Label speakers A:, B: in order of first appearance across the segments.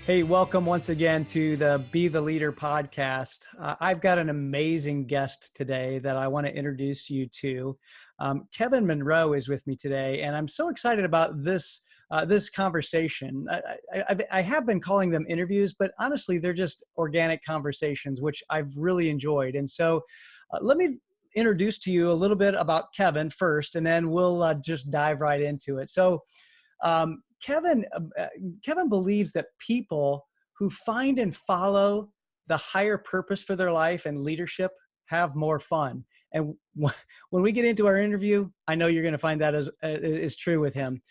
A: Hey, welcome once again to the Be the Leader podcast. I've got an amazing guest today that I want to introduce you to. Kevin Monroe is with me today, and I'm so excited about this conversation. I have been calling them interviews, but honestly, they're just organic conversations, which I've really enjoyed. And so let me introduce to you a little bit about Kevin first, and then we'll just dive right into it. So Kevin believes that people who find and follow the higher purpose for their life and leadership have more fun. And when we get into our interview, I know you're going to find that is true with him.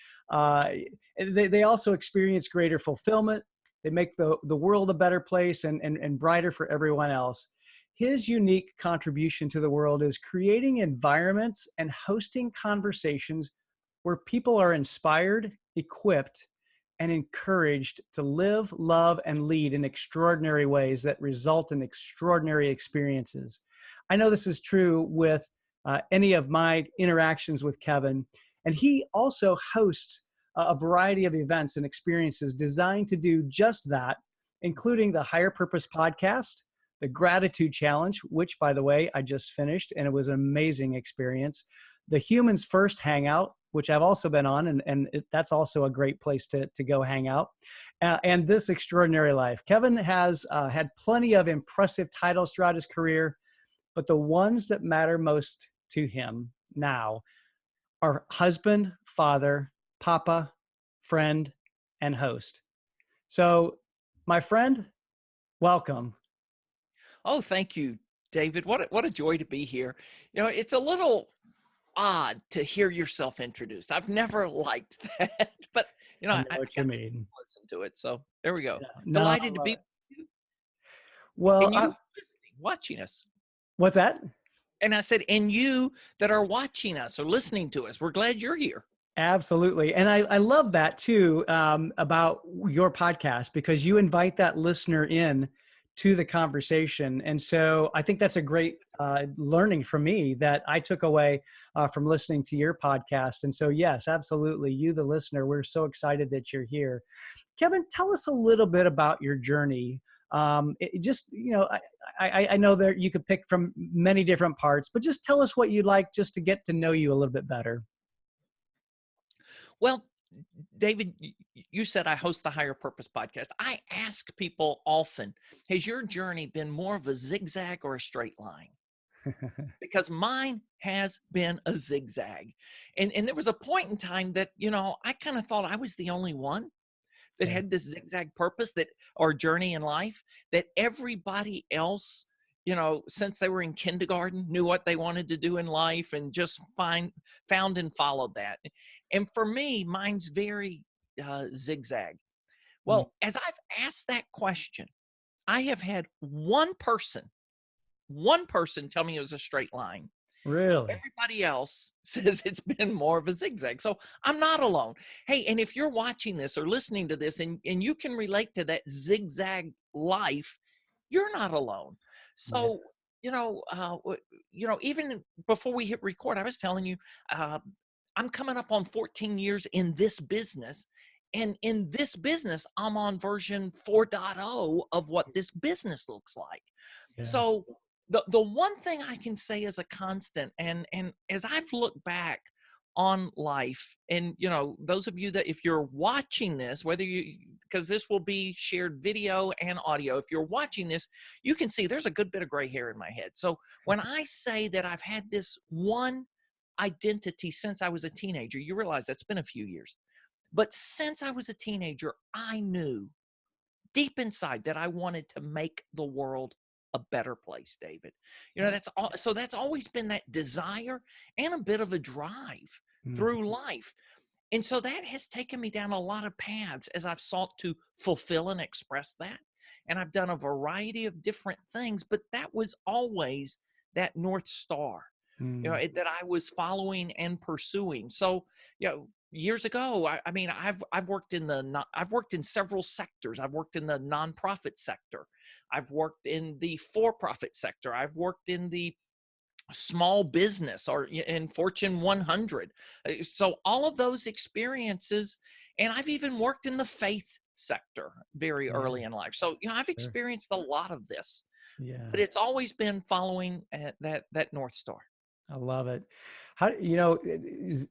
A: They also experience greater fulfillment. They make the world a better place and brighter for everyone else. His unique contribution to the world is creating environments and hosting conversations where people are inspired, equipped, and encouraged to live, love, and lead in extraordinary ways that result in extraordinary experiences. I know this is true with any of my interactions with Kevin, and he also hosts a variety of events and experiences designed to do just that, including the Higher Purpose podcast, the Gratitude Challenge, which, by the way, I just finished, and it was an amazing experience, the Humans First Hangout, which I've also been on, and that's also a great place to go hang out, and This Extraordinary Life. Kevin has had plenty of impressive titles throughout his career, but the ones that matter most to him now are husband, father, papa, friend, and host. So, my friend, welcome.
B: Oh, thank you, David. What a joy to be here. You know, it's a little odd to hear yourself introduced. I've never liked that, but
A: I
B: I
A: know what you
B: got to
A: mean.
B: listen to it. So there we go.
A: Yeah. No, I
B: Delighted to
A: love
B: be
A: it.
B: with you
A: Well,
B: and you listening, watching us.
A: what's that?
B: And I said, and you that are watching us or listening to us, we're glad you're here.
A: Absolutely. And I love that too, about your podcast, because you invite that listener in to the conversation. And so I think that's a great learning for me that I took away from listening to your podcast. And so, yes, absolutely. You, the listener, we're so excited that you're here. Kevin, tell us a little bit about your journey. I know that you could pick from many different parts, but just tell us what you'd like just to get to know you a little bit better.
B: Well, David, you said I host the Higher Purpose podcast. I ask people often, has your journey been more of a zigzag or a straight line? Because mine has been a zigzag. And there was a point in time that, I kind of thought I was the only one that
A: Yeah.
B: had this zigzag purpose or journey in life, that everybody else, since they were in kindergarten, knew what they wanted to do in life and just found and followed that. And for me, mine's very zigzag.
A: Mm.
B: Well, as I've asked that question, I have had one person tell me it was a straight line.
A: Really?
B: Everybody else says it's been more of a zigzag. So I'm not alone. Hey, and if you're watching this or listening to this and you can relate to that zigzag life, you're not alone.
A: Yeah.
B: So, even before we hit record, I was telling you, I'm coming up on 14 years in this business. And in this business, I'm on version 4.0 of what this business looks like.
A: Yeah.
B: So the one thing I can say is a constant, and as I've looked back on life, and those of you that if you're watching this, because this will be shared video and audio, if you're watching this, you can see there's a good bit of gray hair in my head. So when I say that I've had this one identity since I was a teenager, you realize that's been a few years. But since I was a teenager, I knew deep inside that I wanted to make the world a better place, David. That's always been that desire and a bit of a drive
A: Mm.
B: through life. And so that has taken me down a lot of paths as I've sought to fulfill and express that. And I've done a variety of different things, but that was always that North Star,
A: Mm.
B: that I was following and pursuing. So, years ago, I've worked I've worked in several sectors. I've worked in the nonprofit sector. I've worked in the for-profit sector. I've worked in the small business or in Fortune 100. So all of those experiences, and I've even worked in the faith sector very
A: Yeah.
B: early in life. So, I've
A: Sure.
B: experienced a lot of this,
A: Yeah.
B: but it's always been following that North Star.
A: I love it.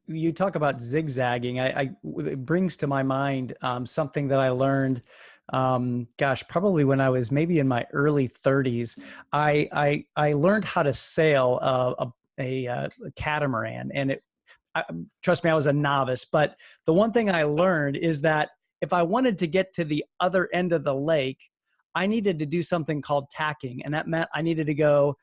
A: You talk about zigzagging. It brings to my mind something that I learned, gosh, probably when I was maybe in my early 30s. I learned how to sail a catamaran, and trust me, I was a novice. But the one thing I learned is that if I wanted to get to the other end of the lake, I needed to do something called tacking, and that meant I needed to go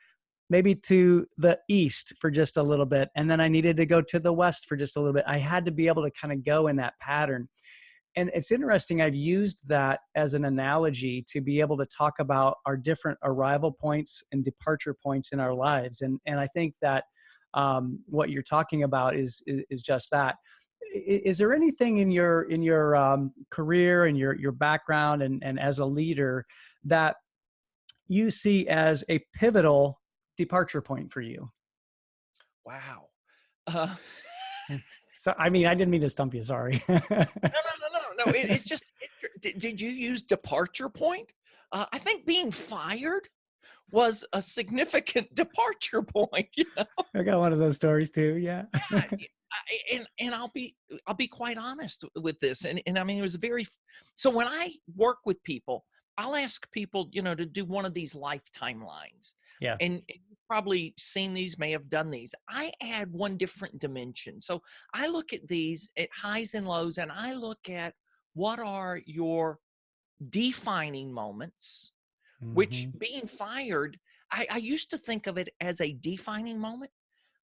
A: maybe to the east for just a little bit, and then I needed to go to the west for just a little bit. I had to be able to kind of go in that pattern. And it's interesting, I've used that as an analogy to be able to talk about our different arrival points and departure points in our lives. And I think that what you're talking about is just that. Is there anything in your career and your background and as a leader that you see as a pivotal departure point for you?
B: Wow. Uh,
A: Yeah. So, I mean, I didn't mean to stump you. Sorry.
B: no. It's just, did you use departure point? I think being fired was a significant departure point.
A: I got one of those stories too. Yeah.
B: And I'll be quite honest with this. And I mean, it was so when I work with people, I'll ask people, to do one of these lifetime lines.
A: Yeah.
B: And you've probably seen these, may have done these. I add one different dimension. So I look at these at highs and lows, and I look at what are your defining moments, which
A: Hmm.
B: being fired, I used to think of it as a defining moment.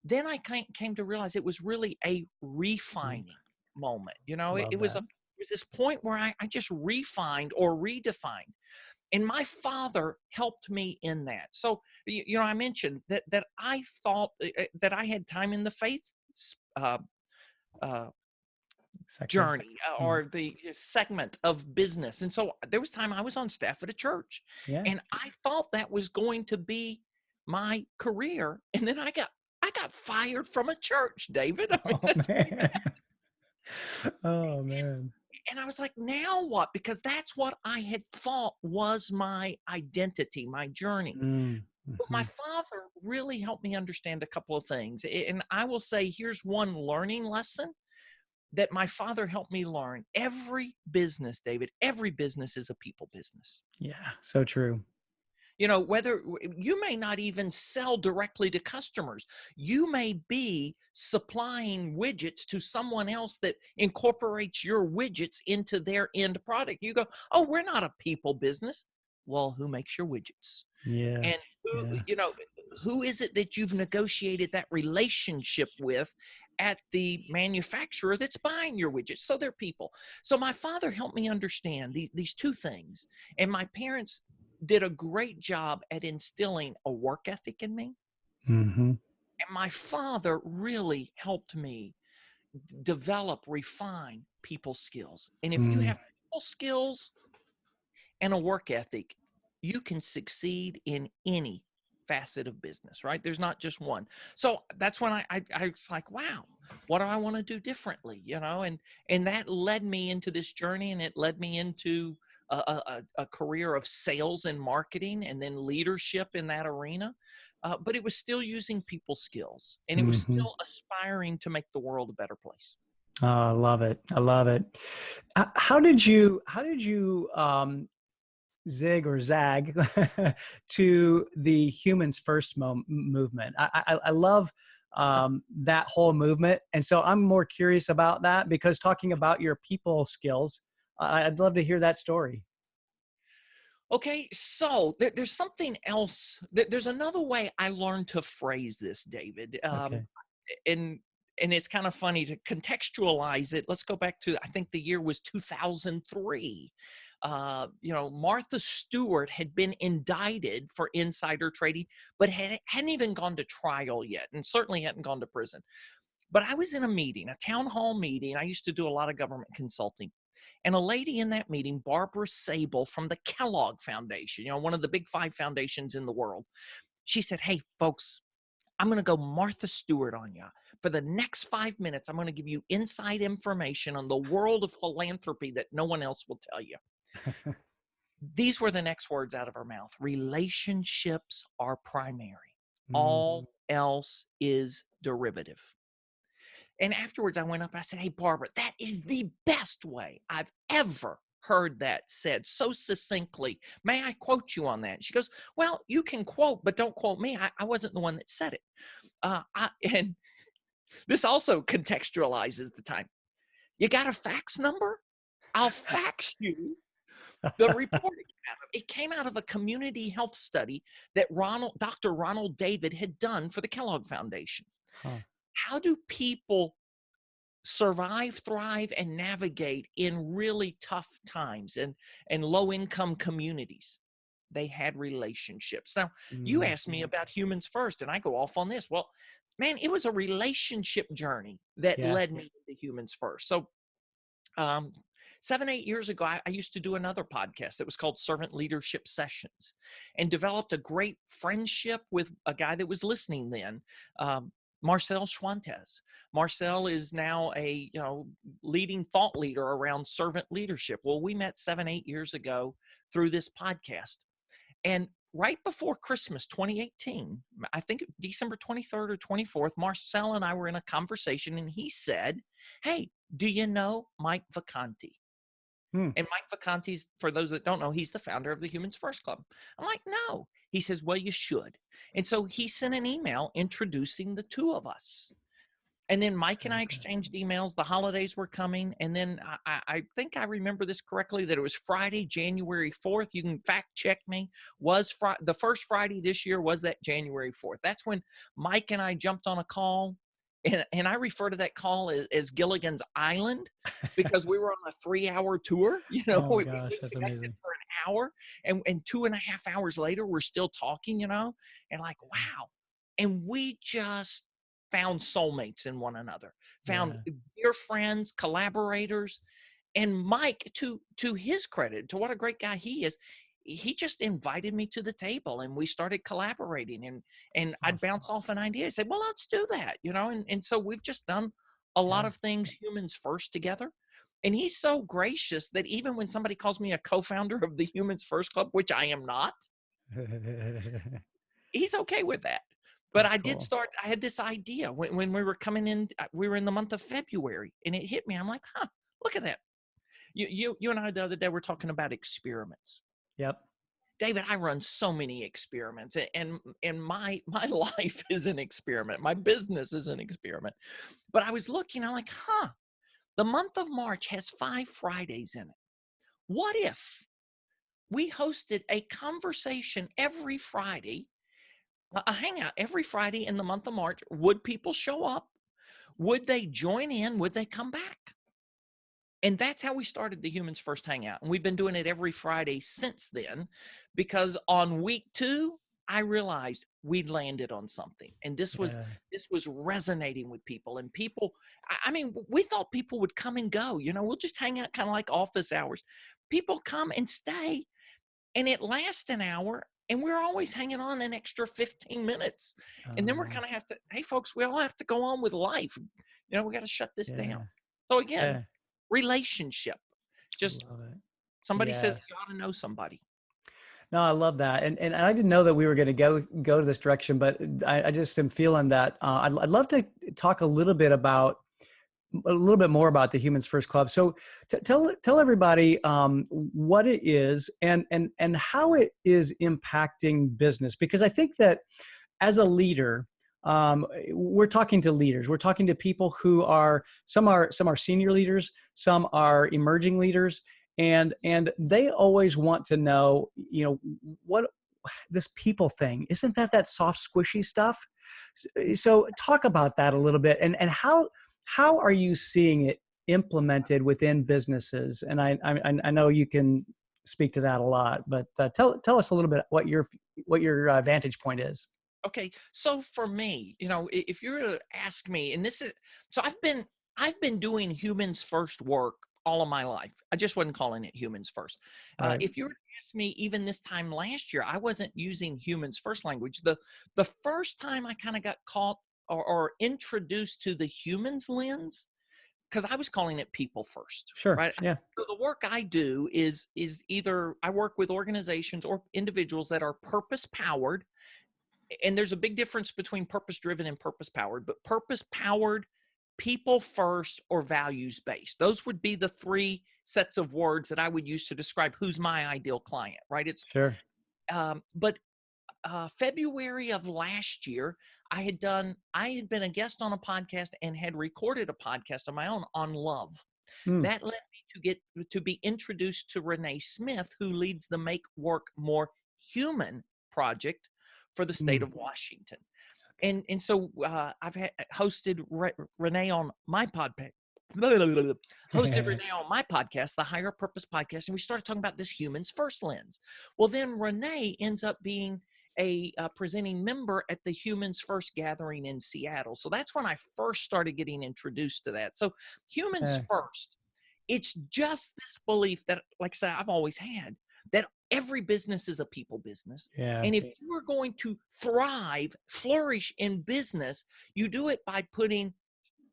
B: Then I came to realize it was really a refining moment.
A: Love that.
B: It was this point where I just refined or redefined. And my father helped me in that. So, I mentioned that I thought that I had time in the faith uh, uh,
A: Sector.
B: journey
A: Mm.
B: or the segment of business. And so there was time I was on staff at a church,
A: Yeah.
B: and I thought that was going to be my career. And then I got fired from a church, David. I mean,
A: Oh
B: that's pretty bad.
A: man. Oh man.
B: And I was like, now what? Because that's what I had thought was my identity, my journey.
A: Mm.
B: But my
A: Hmm.
B: father really helped me understand a couple of things. And I will say, here's one learning lesson that my father helped me learn. Every business, David, every business is a people business.
A: Yeah. So true.
B: Whether you may not even sell directly to customers, you may be supplying widgets to someone else that incorporates your widgets into their end product. You go, oh, we're not a people business. Well, who makes your widgets?
A: Yeah.
B: And
A: Yeah.
B: who is it that you've negotiated that relationship with at the manufacturer that's buying your widgets? So they're people. So my father helped me understand these two things. And my parents did a great job at instilling a work ethic in me.
A: Hmm.
B: And my father really helped me develop, refine people skills. And if you
A: Mm.
B: have people skills and a work ethic, you can succeed in any facet of business, right? There's not just one. So that's when I was like, wow, what do I want to do differently? And that led me into this journey, and it led me into a career of sales and marketing, and then leadership in that arena. But it was still using people skills, and it was
A: Hmm.
B: still aspiring to make the world a better place.
A: Oh, I love it. I love it. How did you zig or zag to the humans first movement? I love that whole movement. And so I'm more curious about that, because talking about your people skills, I'd love to hear that story.
B: Okay, so there's something else. There's another way I learned to phrase this, David.
A: Okay.
B: And and it's kind of funny to contextualize it. Let's go back to, I think the year was 2003. Martha Stewart had been indicted for insider trading, but hadn't even gone to trial yet, and certainly hadn't gone to prison. But I was in a meeting, a town hall meeting. I used to do a lot of government consulting. And a lady in that meeting, Barbara Sable from the Kellogg Foundation, one of the big five foundations in the world, she said, hey, folks, I'm going to go Martha Stewart on you, For the next 5 minutes, I'm going to give you inside information on the world of philanthropy that no one else will tell you. These were the next words out of her mouth. Relationships are primary.
A: Mm,
B: All else is derivative. And afterwards, I went up and I said, hey, Barbara, that is the best way I've ever heard that said so succinctly. May I quote you on that? She goes, well, you can quote, but don't quote me. I wasn't the one that said it. And this also contextualizes the time. You got a fax number? I'll fax you the report. It came out of a community health study that Dr. Ronald David had done for the Kellogg Foundation.
A: huh.
B: How do people survive, thrive, and navigate in really tough times and low-income communities? They had relationships. Now, you
A: Mm,
B: asked me about humans first, and I go off on this. Well, man, it was a relationship journey that
A: yeah.
B: led me to humans first. So, um, 7, 8 years ago, I used to do another podcast that was called Servant Leadership Sessions, and developed a great friendship with a guy that was listening then, Marcel Schwantes. Marcel is now a leading thought leader around servant leadership. Well, we met 7, 8 years ago through this podcast. And right before Christmas 2018, I think December 23rd or 24th, Marcel and I were in a conversation, and he said, hey, do you know Mike Vacanti?
A: Hmm.
B: And Mike Vacanti's, for those that don't know, he's the founder of the Humans First Club. I'm like, no. He says, well, you should. And so he sent an email introducing the two of us. And then Mike and I
A: Okay.
B: exchanged emails. The holidays were coming. And then I think I remember this correctly, that it was Friday, January 4th. You can fact check me. The first Friday this year was that January 4th. That's when Mike and I jumped on a call. And I refer to that call as Gilligan's Island, because we were on a 3-hour tour.
A: Oh my
B: We
A: gosh, that's
B: connected
A: amazing.
B: for an hour, and 2.5 hours later, we're still talking, and like, wow. And we just found soulmates in one another, found
A: Yeah.
B: dear friends, collaborators. And Mike, to his credit, to what a great guy he is, he just invited me to the table, and we started collaborating, and
A: That's
B: I'd
A: awesome.
B: bounce off an idea. I said, well, let's do that, and so we've just done a lot
A: Yeah.
B: of things humans first together. And he's so gracious that even when somebody calls me a co-founder of the Humans First Club, which I am not, he's okay with that. But
A: That's
B: I
A: cool.
B: had this idea when we were coming in, we were in the month of February, and it hit me. I'm like, look at that. You and I the other day were talking about experiments.
A: Yep.
B: David, I run so many experiments, and my life is an experiment. My business is an experiment. But I was looking, I'm like, the month of March has 5 Fridays in it. What if we hosted a conversation every Friday, a hangout every Friday in the month of March? Would people show up? Would they join in? Would they come back? And that's how we started the Humans First Hangout. And we've been doing it every Friday since then, because on week 2, I realized we'd landed on something. And this was
A: Yeah.
B: resonating with people. And people, I mean, we thought people would come and go. We'll just hang out kind of like office hours. People come and stay, and it lasts an hour. And we're always hanging on an extra 15 minutes. And then we're
A: Um,
B: kind of hey, folks, we all have to go on with life. We got to shut this down.
A: yeah.
B: So again,
A: Yeah.
B: relationship.
A: I
B: Just
A: love it.
B: somebody
A: Yeah.
B: says you ought to know somebody.
A: No, I love that, and I didn't know that we were going to go to this direction, but I just am feeling that I'd love to talk a little bit more about the Humans First Club. So tell everybody what it is and how it is impacting business, because I think that as a leader, we're talking to leaders. We're talking to people who are some are senior leaders, some are emerging leaders, and they always want to know, what this people thing, isn't that soft, squishy stuff? So talk about that a little bit, and how are you seeing it implemented within businesses? And I know you can speak to that a lot, but tell us a little bit what your vantage point is.
B: Okay, so for me, if you were to ask me, and this is so I've been doing humans first work all of my life. I just wasn't calling it humans first.
A: Right.
B: If you were to ask me, even this time last year, I wasn't using humans first language. The first time I kind of got caught or introduced to the humans lens, because I was calling it people first,
A: Sure.
B: right?
A: Yeah.
B: So the work I do is either I work with organizations or individuals that are purpose powered, and there's a big difference between purpose driven and purpose powered, but purpose powered, people first, or values based. Those would be the three sets of words that I would use to describe who's my ideal client, right? It's
A: Sure.
B: but February of last year, I had been a guest on a podcast and had recorded a podcast of my own on love.
A: Mm.
B: That led me to be introduced to Renee Smith, who leads the Make Work More Human project for the state
A: Mm.
B: of Washington. And so I've hosted Renee on my podcast. Hosted Renee on my podcast, the Higher Purpose Podcast, and we started talking about this humans first lens. Well, then Renee ends up being a presenting member at the Humans First gathering in Seattle. So that's when I first started getting introduced to that. So humans
A: Yeah.
B: first, it's just this belief that, like I said, I've always had, that every business is a people business.
A: Yeah.
B: And if you are going to thrive, flourish in business, you do it by putting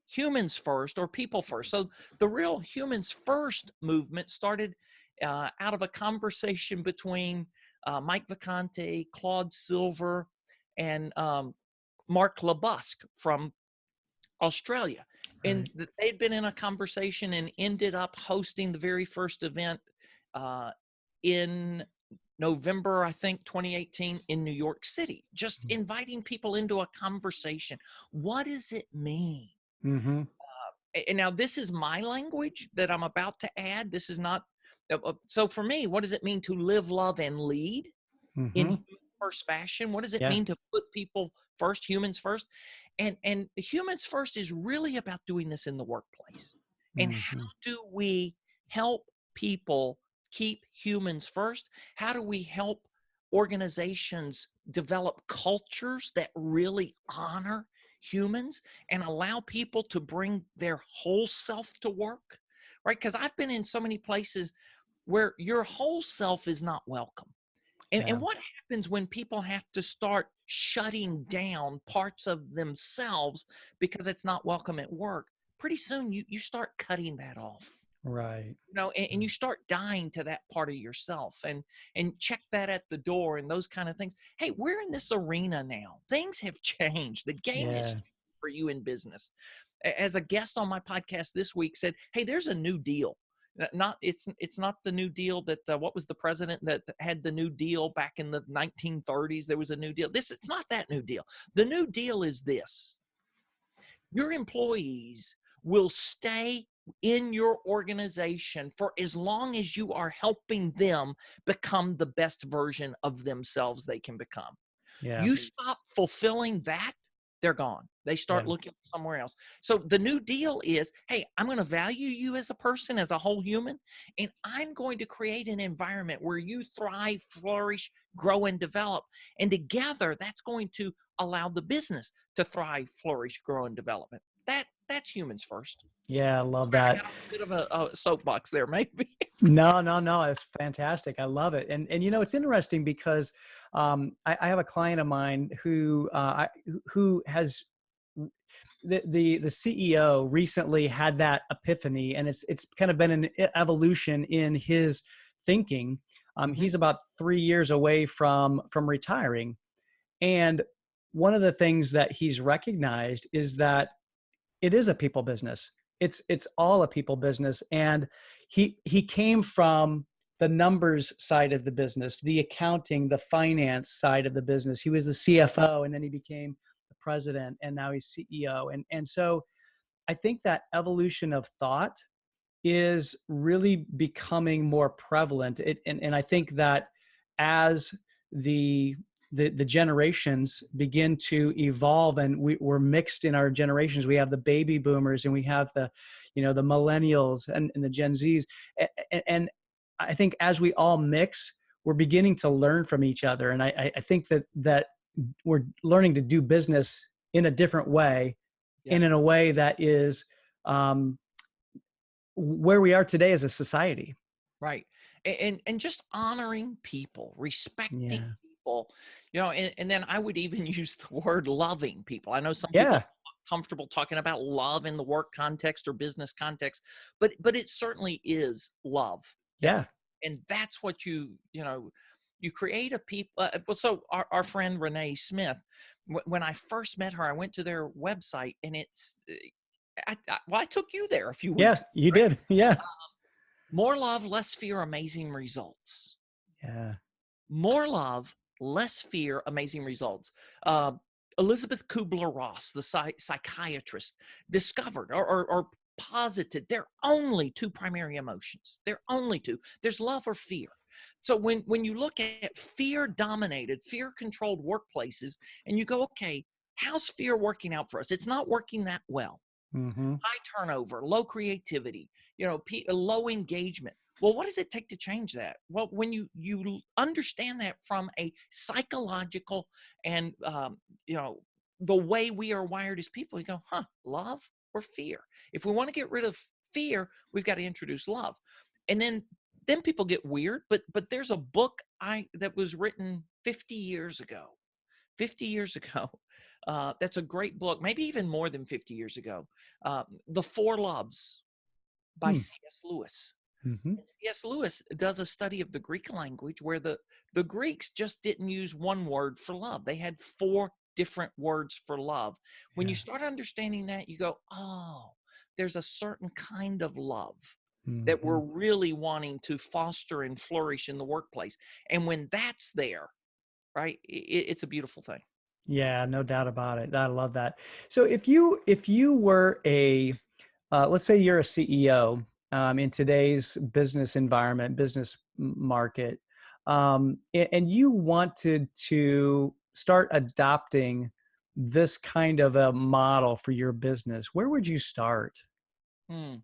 B: humans first or people first. So the real humans first movement started out of a conversation between Mike Vacanti, Claude Silver, and Mark LeBusque from Australia.
A: Right.
B: And they'd been in a conversation and ended up hosting the very first event in November, I think, 2018 in New York City, just inviting people into a conversation. What does it mean?
A: Mm-hmm.
B: And now this is my language that I'm about to add. This is not, so for me, what does it mean to live, love, and lead in
A: Mm-hmm.
B: human first fashion? What does it
A: Yeah.
B: mean to put people first, humans first? And humans first is really about doing this in the workplace. And how
A: Mm-hmm.
B: do we help people keep humans first? How do we help organizations develop cultures that really honor humans and allow people to bring their whole self to work? Right? Because I've been in so many places where your whole self is not welcome.
A: Yeah.
B: And what happens when people have to start shutting down parts of themselves because it's not welcome at work? Pretty soon you start cutting that off.
A: Right.
B: And you start dying to that part of yourself, and check that at the door and those kind of things. Hey, we're in this arena now. Things have changed. The game has
A: Yeah.
B: changed for you in business. As a guest on my podcast this week said, hey, there's a new deal. Not it's not the New Deal that what was the president that had the New Deal back in the 1930s? There was a New Deal. It's not that New Deal. The New Deal is this: your employees will stay in your organization for as long as you are helping them become the best version of themselves they can become.
A: Yeah.
B: You stop fulfilling that, they're gone. They start
A: Yeah.
B: looking somewhere else. So the new deal is, hey, I'm going to value you as a person, as a whole human, and I'm going to create an environment where you thrive, flourish, grow, and develop. And together, that's going to allow the business to thrive, flourish, grow, and development. That's humans first.
A: Yeah. I love
B: I
A: that.
B: got a bit of a soapbox there, maybe.
A: No, no, no. It's fantastic. I love it. And it's interesting because I have a client of mine who has the CEO recently had that epiphany, and it's kind of been an evolution in his thinking.
B: Mhm.
A: He's about 3 years away from retiring, and one of the things that he's recognized is that it is a people business. It's all a people business. And he came from the numbers side of the business, the accounting, the finance side of the business. He was the CFO, and then he became the president, and now he's CEO. And so I think that evolution of thought is really becoming more prevalent. And I think that as the the generations begin to evolve, and we're mixed in our generations. We have the baby boomers, and we have the millennials, and the Gen Zs. And I think as we all mix, we're beginning to learn from each other. And I think that we're learning to do business in a different way,
B: Yeah,
A: and in a way that is um, where we are today as a society.
B: right. And just honoring people, respecting
A: Yeah.
B: people, and then I would even use the word loving people. I know some people
A: Yeah.
B: are comfortable talking about love in the work context or business context, but it certainly is love.
A: Yeah.
B: And that's what you create a people. Well, so our friend Renee Smith, when I first met her, I went to their website, and it's, well, I took you there a few weeks
A: Yes,
B: ago,
A: you
B: right?
A: did. Yeah.
B: More love, less fear, amazing results.
A: Yeah.
B: More love, less fear, amazing results. Uh, Elizabeth Kubler-Ross, the psychiatrist, discovered or posited there are only two primary emotions. There are only two. There's love or fear. So when you look at fear-dominated, fear-controlled workplaces, and you go, okay, how's fear working out for us? It's not working that well.
A: Hmm.
B: High turnover, low creativity, low engagement. Well, what does it take to change that? Well, when you understand that from a psychological and the way we are wired as people, you go, love or fear? If we want to get rid of fear, we've got to introduce love. And then people get weird, but there's a book that was written 50 years ago. 50 years ago. That's a great book, maybe even more than 50 years ago. The Four Loves by C.S. Lewis.
A: Mm-hmm.
B: C.S. Lewis does a study of the Greek language where the Greeks just didn't use one word for love. They had four different words for love. When you
A: Yeah.
B: start understanding that, you go, oh, there's a certain kind of love that
A: Hmm.
B: we're really wanting to foster and flourish in the workplace. And when that's there, right, it's a beautiful thing.
A: Yeah, no doubt about it. I love that. So if you were a let's say you're a CEO in today's business environment, business market, and you wanted to start adopting this kind of a model for your business, where would you start?
B: Hmm.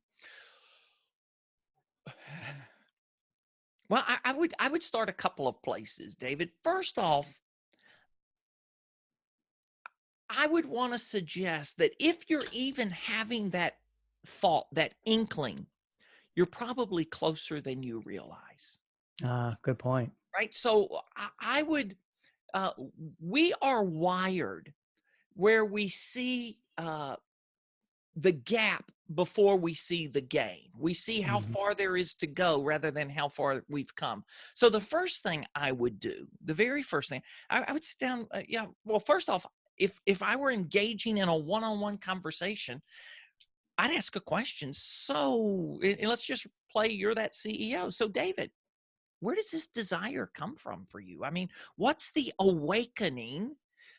B: Well, I would start a couple of places, David. First off, I would want to suggest that if you're even having that thought, that inkling, you're probably closer than you realize,
A: Good point.
B: right? So I would, uh, we are wired where we see the gap before we see the gain. We see how
A: Mhm.
B: far there is to go rather than how far we've come. So the first thing I would do, the very first thing, I would sit down. Yeah. Well, first off, if I were engaging in a one-on-one conversation, I'd ask a question. So let's just play. You're that CEO. So David, where does this desire come from for you? I mean, what's the awakening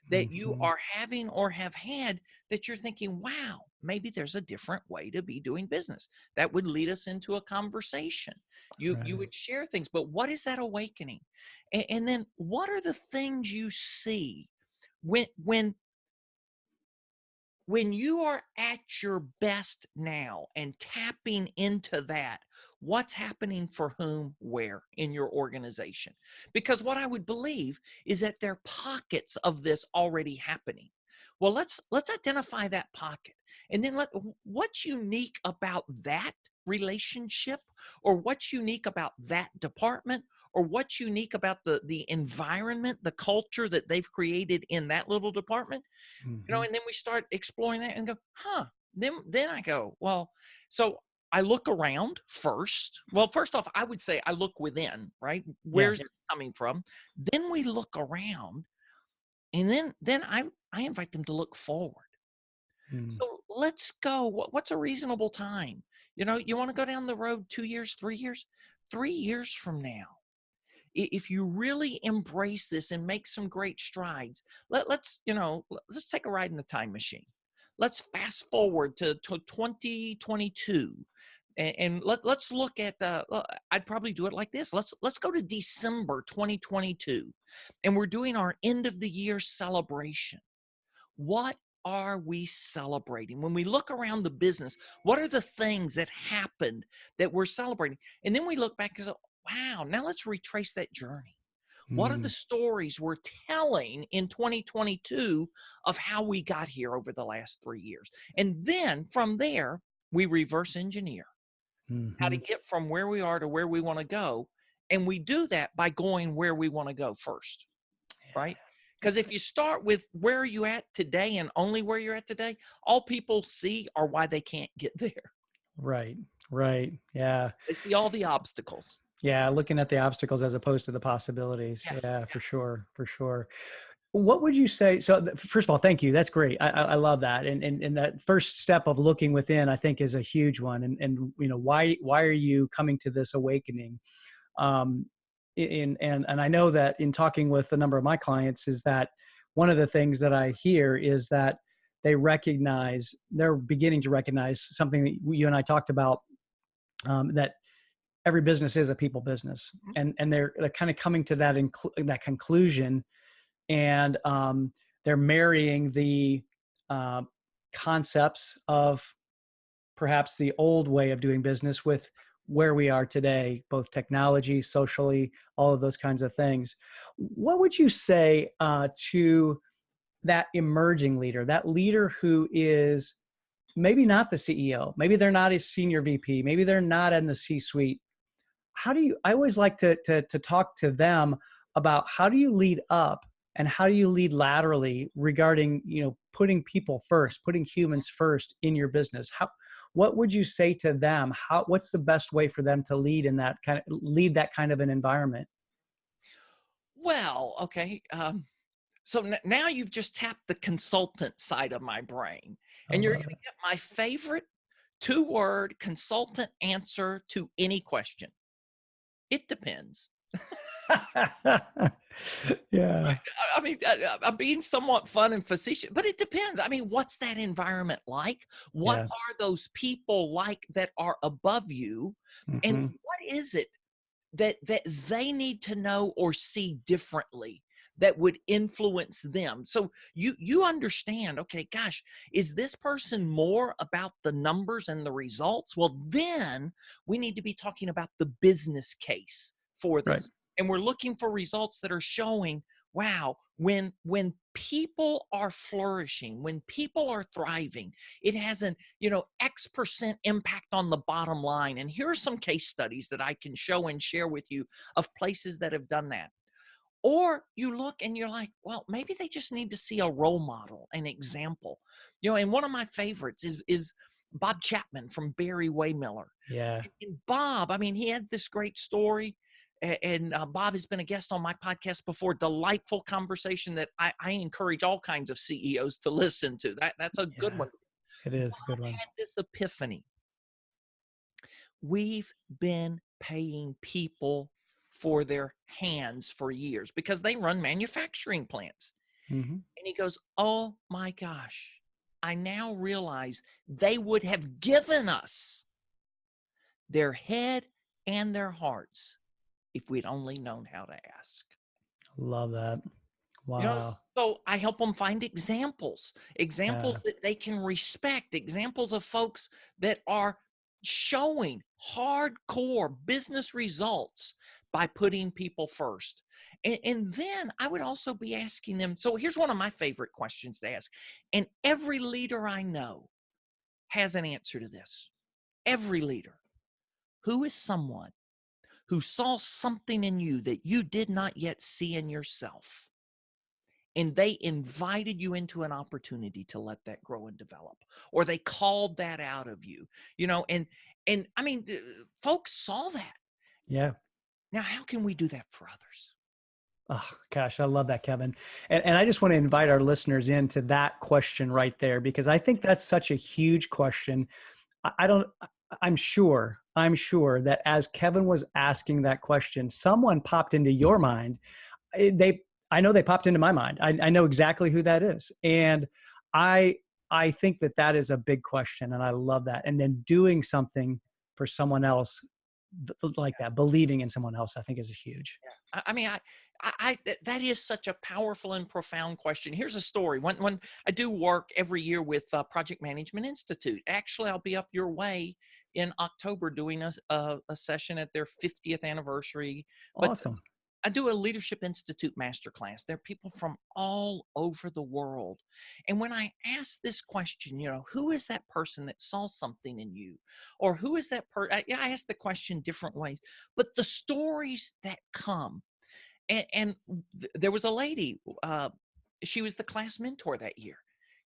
B: that you
A: Mhm.
B: are having or have had that you're thinking, wow, maybe there's a different way to be doing business? That would lead us into a conversation. You
A: Right.
B: would share things, but what is that awakening? And then what are the things you see when when you are at your best now and tapping into that? What's happening for whom, where in your organization? Because what I would believe is that there are pockets of this already happening. Well, let's identify that pocket, and then what's unique about that relationship, or what's unique about that department, or what's unique about the environment, the culture that they've created in that little department.
A: Mhm.
B: And then we start exploring that and go, then I go, well, so I look around first. Well, first off, I would say I look within, right? Where's
A: Yes.
B: it coming from? Then we look around, and then I invite them to look forward.
A: Mm.
B: So let's go. What's a reasonable time? You want to go down the road 2 years, 3 years, 3 years from now. If you really embrace this and make some great strides, let's take a ride in the time machine. Let's fast forward to 2022, and let's look at I'd probably do it like this. Let's go to December 2022, and we're doing our end of the year celebration. What are we celebrating? When we look around the business, what are the things that happened that we're celebrating? And then we look back and say, wow, now let's retrace that journey. What are the
A: Mm.
B: stories we're telling in 2022 of how we got here over the last 3 years? And then from there, we reverse engineer how to
A: Mhm.
B: get from where we are to where we want to go. And we do that by going where we want to go first. right? Because if you start with where are you at today and only where you're at today, all people see are why they can't get there.
A: Right. Right. Yeah.
B: They see all the obstacles.
A: Yeah. Looking at the obstacles as opposed to the possibilities.
B: Yeah.
A: Yeah, for sure. For sure. What would you say? So, first of all, thank you. That's great. I love that. And that first step of looking within, I think, is a huge one. And why are you coming to this awakening? Um, and I know that in talking with a number of my clients, is that one of the things that I hear is that they're beginning to recognize something that you and I talked about, that every business is a people business,
B: Mhm.
A: and they're kind of coming to that conclusion, and they're marrying the uh, concepts of perhaps the old way of doing business with where we are today, both technology, socially, all of those kinds of things. What would you say to that emerging leader, that leader who is maybe not the CEO, maybe they're not a senior VP, maybe they're not in the C-suite? I always like to talk to them about how do you lead up and how do you lead laterally regarding, putting people first, putting humans first in your business. What would you say to them? What's the best way for them to lead that kind of an environment?
B: Well, okay. So now you've just tapped the consultant side of my brain,
A: I
B: and you're
A: love
B: going to get my favorite two-word consultant answer to any question. It depends.
A: it. Yeah.
B: I mean, I'm being somewhat fun and facetious, but it depends. I mean, what's that environment like? What
A: Yeah.
B: are those people like that are above you? And
A: Hmm.
B: what is it that they need to know or see differently that would influence them? So you understand, okay, gosh, is this person more about the numbers and the results? Well, then we need to be talking about the business case for
A: Right.
B: this. And we're looking for results that are showing, wow, when people are flourishing, when people are thriving, it has an X% impact on the bottom line. And here are some case studies that I can show and share with you of places that have done that. Or you look and you're like, well, maybe they just need to see a role model, an example. And one of my favorites is Bob Chapman from Barry Waymiller.
A: Yeah.
B: And Bob, I mean, he had this great story. And Bob has been a guest on my podcast before. Delightful conversation that I encourage all kinds of CEOs to listen to. That's a good
A: Yeah.
B: one.
A: It is a good one.
B: Had this epiphany. We've been paying people for their hands for years because they run manufacturing plants.
A: Hmm.
B: And he goes, oh my gosh, I now realize they would have given us their head and their hearts if we'd only known how to ask.
A: Love that.
B: You know,
A: Wow.
B: so I help them find examples,
A: Yeah.
B: examples that they can respect, examples of folks that are showing hardcore business results by putting people first. And then I would also be asking them. So here's one of my favorite questions to ask. And every leader I know has an answer to this. Every leader. Who is someone who saw something in you that you did not yet see in yourself, and they invited you into an opportunity to let that grow and develop, or they called that out of you, and I mean, folks saw that.
A: Yeah.
B: Now, how can we do that for others?
A: Oh, gosh, I love that, Kevin. And I just want to invite our listeners into that question right there, because I think that's such a huge question. I don't, I'm sure that as Kevin was asking that question, someone popped into your mind. I know they popped into my mind. I know exactly who that is. And I, I think that is a big question. And I love that. And then doing something for someone else like that, believing in someone else, I think is huge.
B: I mean, that is such a powerful and profound question. Here's a story. When I do work every year with Project Management Institute, actually, I'll be up your way in October doing a session at their 50th anniversary. But
A: Awesome.
B: I do a Leadership Institute masterclass. There are people from all over the world. And when I ask this question, who is that person that saw something in you? Or who is that person? I ask the question different ways. But the stories that come, And there was a lady, she was the class mentor that year.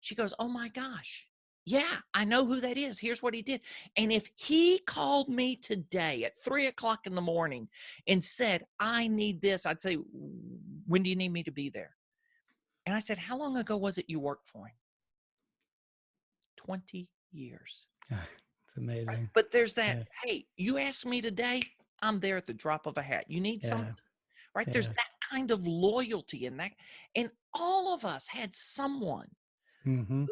B: She goes, "Oh my gosh, yeah, I know who that is. Here's what he did. And if he called me today at 3 o'clock in the morning and said, I need this," I'd say, "When do you need me to be there?" And I said, "How long ago was it you worked for him?" 20 years.
A: It's
B: Right?
A: amazing.
B: But there's that,
A: Yeah.
B: hey, you asked me today, I'm there at the drop of a hat. You need
A: Yeah.
B: something, right? There's
A: Yeah.
B: that kind of loyalty in that. And all of us had someone,
A: Hmm.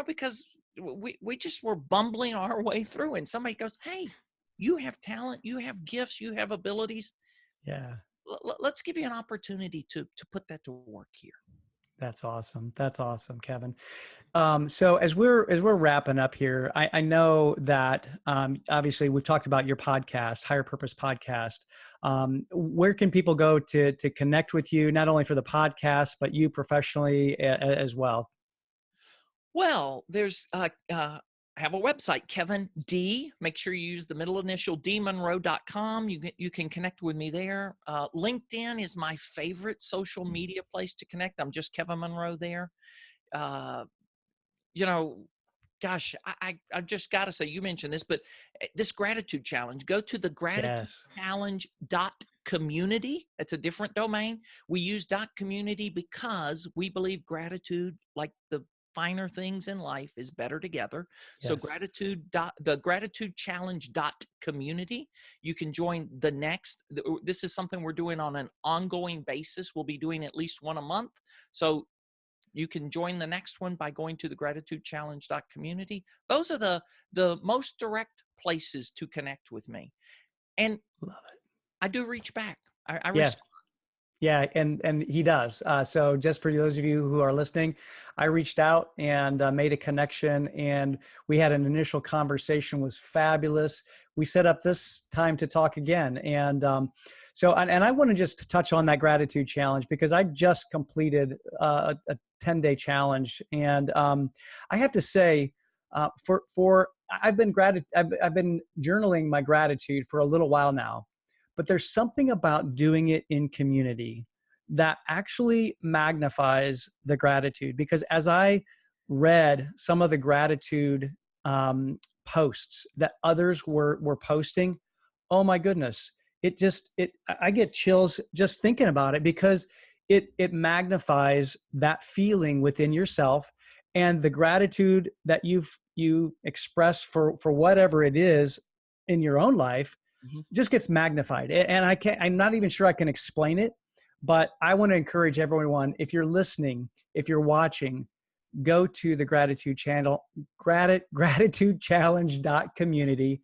B: because we just were bumbling our way through, and somebody goes, "Hey, you have talent, you have gifts, you have abilities.
A: Yeah.
B: Let's give you an opportunity to put that to work here."
A: That's awesome. That's awesome, Kevin. So as we're wrapping up here, I know that obviously we've talked about your podcast, Higher Purpose Podcast. Where can people go to connect with you, not only for the podcast, but you professionally as well?
B: Well, there's I have a website, Kevin D. Make sure you use the middle initial D Monroe.com. You can connect with me there. LinkedIn is my favorite social media place to connect. I'm just Kevin Monroe there. Uh, you know, Gosh, I've just got to say, you mentioned this, but this gratitude challenge, go to the
A: Yes.
B: gratitudechallenge.community. That's a different domain. We use .community because we believe gratitude, like the finer things in life, is better together. So
A: Yes.
B: the gratitudechallenge.community. You can join this is something we're doing on an ongoing basis. We'll be doing at least one a month. So you can join the next one by going to the gratitudechallenge.community. Those are the most direct places to connect with me. And
A: Love it.
B: I do reach back. I
A: Yes.
B: respond.
A: Yeah, and he does. So just for those of you who are listening, I reached out and made a connection, and we had an initial conversation. Was fabulous. We set up this time to talk again, and and I want to just touch on that gratitude challenge because I just completed a 10-day challenge, and I have to say, for I've been journaling my gratitude for a little while now, but there's something about doing it in community that actually magnifies the gratitude. Because as I read some of the gratitude posts that others were posting, oh my goodness, I get chills just thinking about it, because it magnifies that feeling within yourself, and the gratitude that you express for whatever it is in your own life
B: Mhm.
A: just gets magnified. And I'm not even sure I can explain it, but I want to encourage everyone, if you're listening, if you're watching, go to the gratitude channel, gratitudechallenge.community,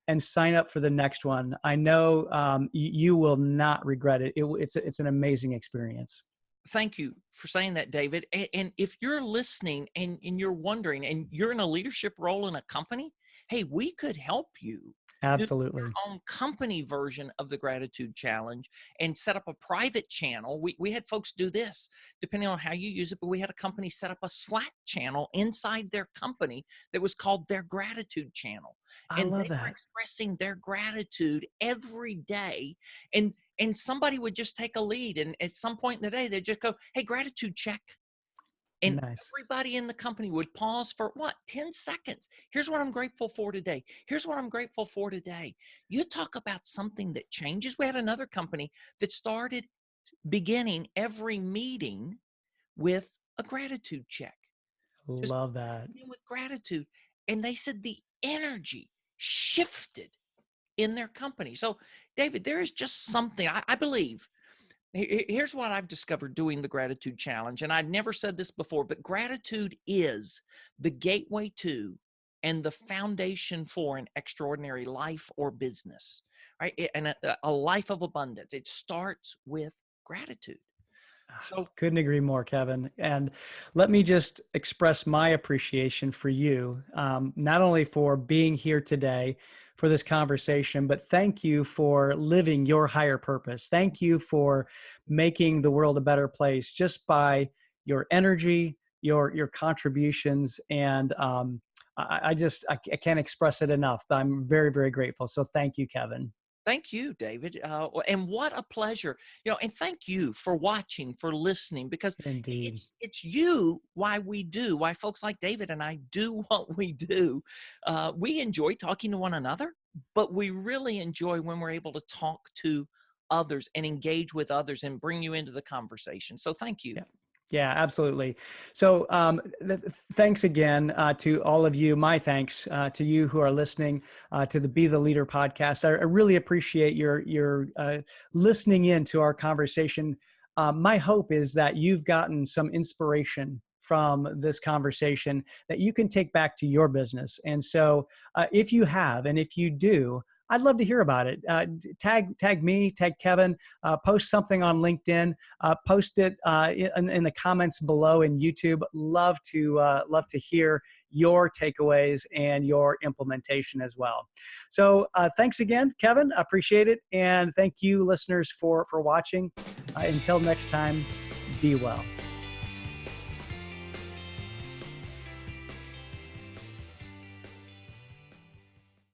A: and sign up for the next one. I know you will not regret it. It's an amazing experience.
B: Thank you for saying that, David. And if you're listening and you're wondering, and you're in a leadership role in a company, hey, we could help you do your
A: Absolutely.
B: own company version of the gratitude challenge and set up a private channel. We had folks do this depending on how you use it, but we had a company set up a Slack channel inside their company that was called their gratitude channel.
A: I
B: And
A: love
B: they were
A: that.
B: expressing their gratitude every day. And somebody would just take a lead, and at some point in the day they'd just go, "Hey, gratitude check." And
A: Nice.
B: everybody in the company would pause for 10 seconds. Here's what I'm grateful for today. Here's what I'm grateful for today. You talk about something that changes. We had another company that started beginning every meeting with a gratitude check. Just
A: Love that.
B: begin with gratitude. And they said the energy shifted in their company. So, David, there is just something I believe. Here's what I've discovered doing the gratitude challenge. And I've never said this before, but gratitude is the gateway to and the foundation for an extraordinary life or business, right? And a life of abundance. It starts with gratitude. So,
A: Couldn't agree more, Kevin. And let me just express my appreciation for you, not only for being here today for this conversation, but thank you for living your higher purpose. Thank you for making the world a better place just by your energy, your contributions, and I can't express it enough. I'm very, very grateful. So thank you, Kevin.
B: Thank you, David. And what a pleasure, and thank you for watching, for listening, because
A: Indeed.
B: it's you why folks like David and I do what we do. We enjoy talking to one another, but we really enjoy when we're able to talk to others and engage with others and bring you into the conversation. So thank you.
A: Yeah. Yeah, absolutely. So thanks again to all of you. My thanks to you who are listening to the Be the Leader podcast. I really appreciate your listening in to our conversation. My hope is that you've gotten some inspiration from this conversation that you can take back to your business. And so if you have, and if you do, I'd love to hear about it. Tag me, tag Kevin, post something on LinkedIn, post it in the comments below in YouTube. Love to hear your takeaways and your implementation as well. So thanks again, Kevin. Appreciate it, and thank you, listeners, for watching. Until next time, be well.